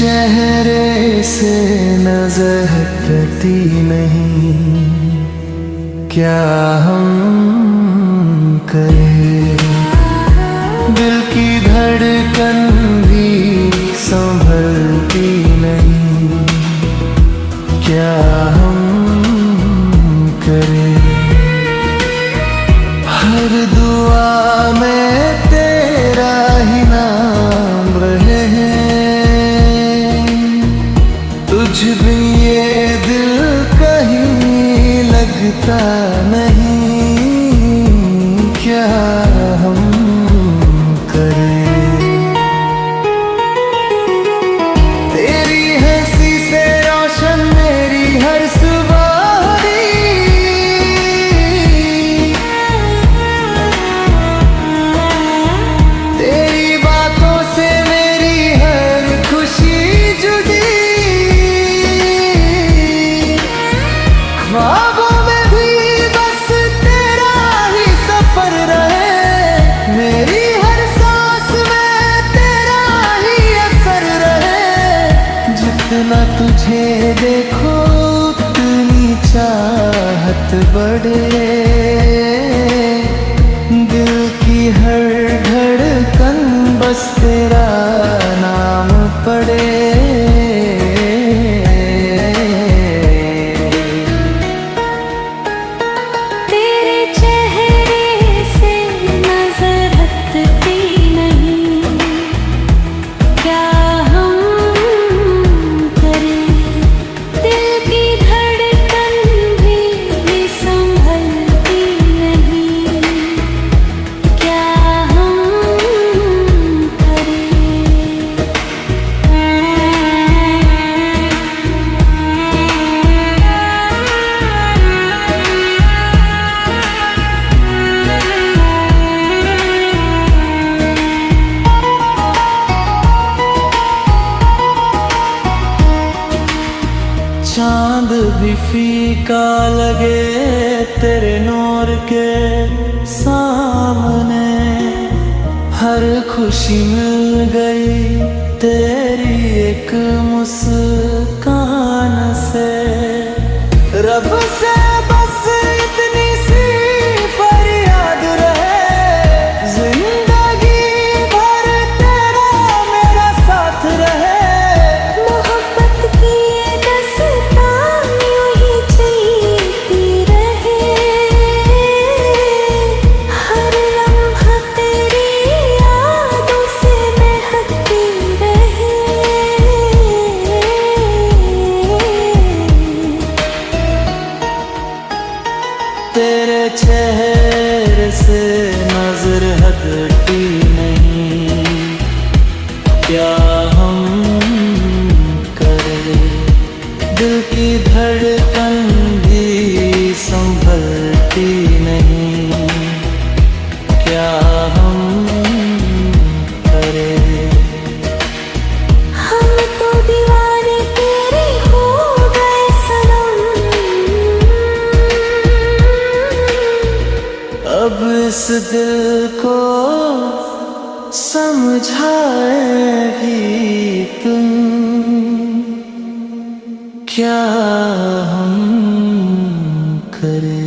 चेहरे से नजर हटती नहीं, क्या हम करें। दिल की धड़कन भी संभलती नहीं, क्या हम करें। हर दुआ में तेरा ही नाम रहे, तुझ भी ये दिल कहीं लगता नहीं, क्या हम करें। तेरी हंसी से रोशन मेरी हर सुबह, तेरी बातों से मेरी हर खुशी जुड़ी। ख्वाबों में भी बस तेरा ही सफर रहे, मेरी हर सांस में तेरा ही असर रहे। जितना तुझे देखो उतनी चाहत बढ़े, दिल की हर धड़कन बस तेरा नाम पड़े। चांद भी फीका लगे तेरे नूर के सामने, हर खुशी मिल गई तेरी एक मुस्कान से। रब से बस इतनी सी फरियाद रहे, जिंदगी भर तेरा मेरा साथ रहे। तेरे चेहरे से नजर हटती नहीं, क्या हम करें। दिल की धड़कन भी संभलती नहीं, क्या हम करें। हम तो दीवाने तेरे हो गए सनम, अब इस दिल को समझाएगी तुम, क्या हम करें।